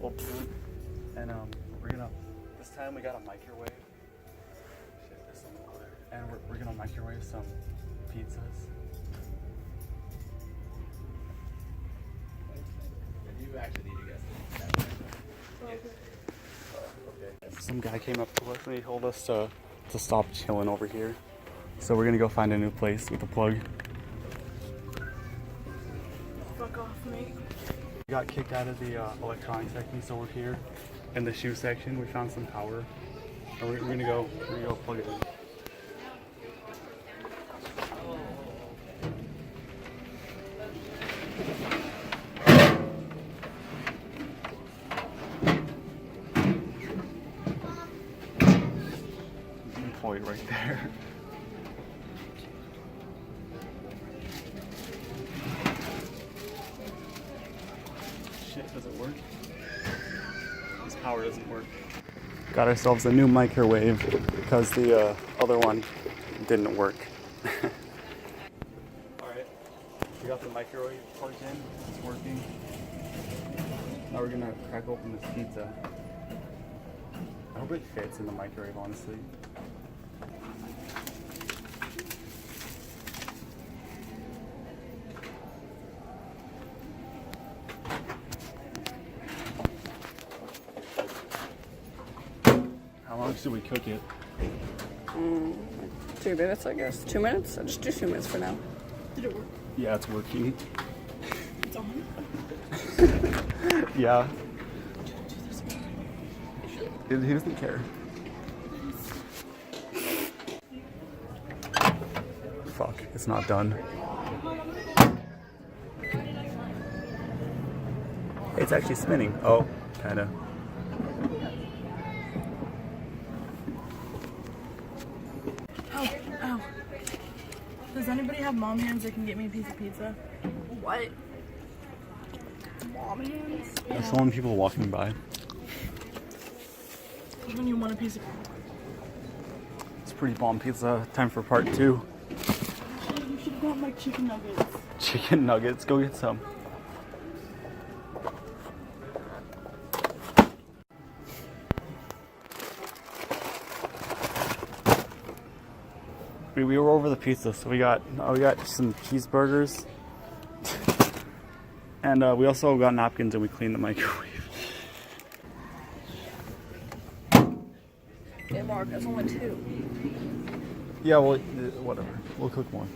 Well, and this time we got a microwave. Shit, there's some over there. And we're gonna microwave some pizzas. You actually need to guess. Okay. Some guy came up to us and he told us to stop chilling over here. So we're gonna go find a new place with a plug. Fuck off, mate. We got kicked out of the electronics section, so we're here in the shoe section. We found some power. And we're gonna go plug it in. Employee right there. Shit, does it work? This power doesn't work. Got ourselves a new microwave because the other one didn't work. Alright, we got the microwave plugged in, it's working. Now we're gonna crack open this pizza. I hope it fits in the microwave, honestly. How long should we cook it? 2 minutes, I guess. 2 minutes? I'll just do 2 minutes for now. Did it work? Yeah, it's working. It's on? Yeah. He doesn't care. Fuck, it's not done. It's actually spinning. Oh, kinda. Oh. Does anybody have mom hands that can get me a piece of pizza? What? Mom hands? There's so many people walking by. When you want a piece of It's pretty bomb pizza. Time for part 2. You should have got my chicken nuggets. Chicken nuggets. Go get some. We were over the pizza, so we got some cheeseburgers, and we also got napkins and we cleaned the microwave. Hey Mark, there's only 2. Yeah, well, whatever. We'll cook more.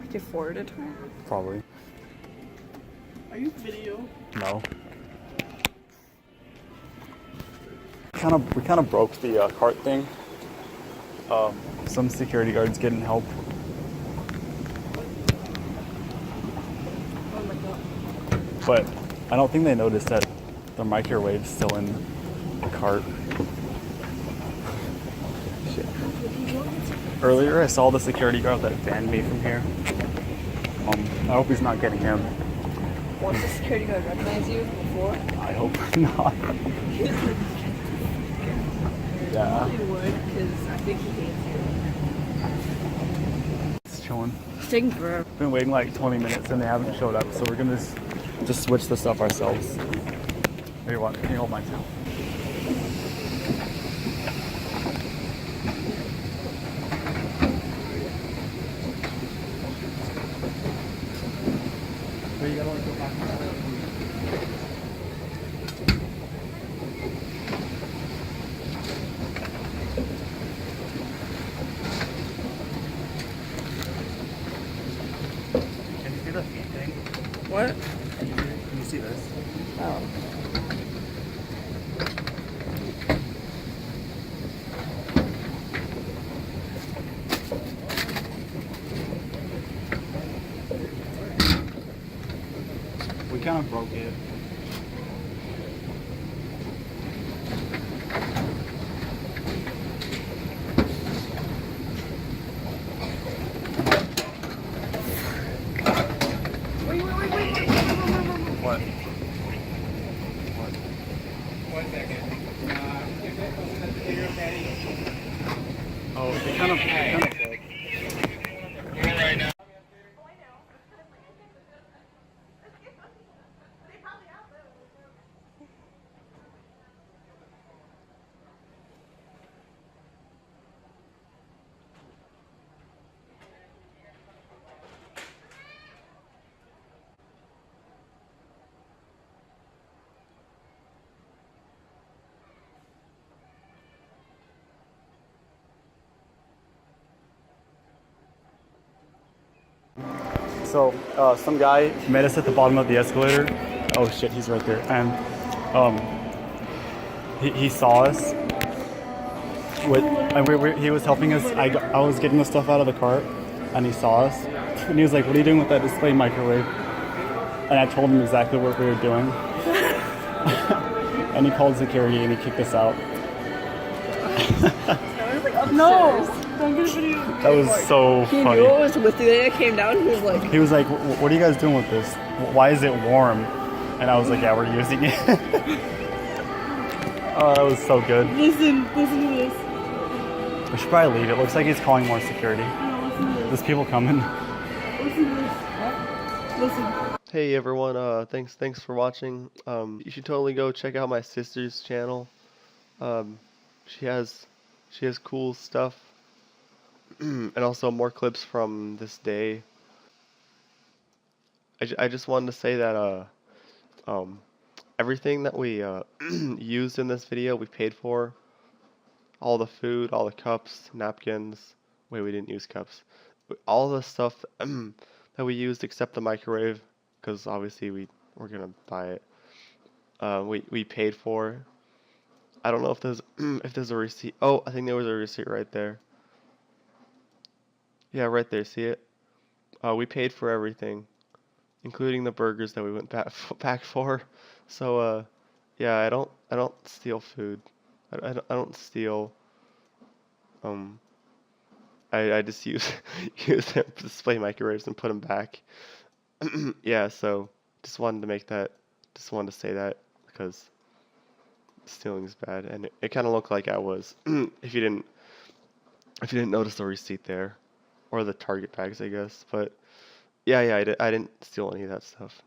We could forward it to her. Probably. Are you video? No. We kind of broke the cart thing. Some security guards getting help. Oh my god. But I don't think they noticed that the microwave's still in the cart. Shit. Earlier I saw the security guard that banned me from here. I hope he's not getting him. Once the security guard recognize you before? I hope not. Yeah. Probably would, because I think he hates you. It's chilling. It's taking forever. Been waiting like 20 minutes and they haven't showed up, so we're gonna just switch the stuff ourselves. Here, what? Can you hold mine too? Wait, you gotta like go back. Can you see the feet thing? What? Can you see this? Oh. We kind of broke it. Wait. What? What? 1 second. Oh, it kind of broke. Right now. So some guy met us at the bottom of the escalator. Oh shit, he's right there. And he saw us. He was helping us. I was getting the stuff out of the cart, and he saw us. And he was like, "What are you doing with that display microwave?" And I told him exactly what we were doing. And he called security and he kicked us out. No! Don't get a video. That was so He funny. knew it was with you. Then I came down and he was like, "What are you guys doing with this? Why is it warm?" And I was like, "Yeah, we're using it." Oh, that was so good. Listen to this. We should probably leave. It looks like he's calling more security. No, listen to this. There's people coming. Listen to this. Listen. Hey everyone, thanks for watching. You should totally go check out my sister's channel. She has cool stuff and also more clips from this day. I just wanted to say that everything that we used in this video we paid for. All the food, all the cups, napkins. Wait, we didn't use cups. All the stuff that we used except the microwave, because obviously we're gonna buy it. We paid for. I don't know if there's a receipt. Oh, I think there was a receipt right there. Yeah, right there. See it? We paid for everything, including the burgers that we went back for. So yeah, I don't steal food. I don't steal. I just use them display microwaves and put them back. Yeah, so just wanted to say that because stealing's bad, and it kind of looked like I was. If you didn't notice the receipt there, or the Target bags, I guess. But yeah, I didn't steal any of that stuff.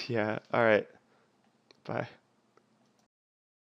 Yeah, all right, bye.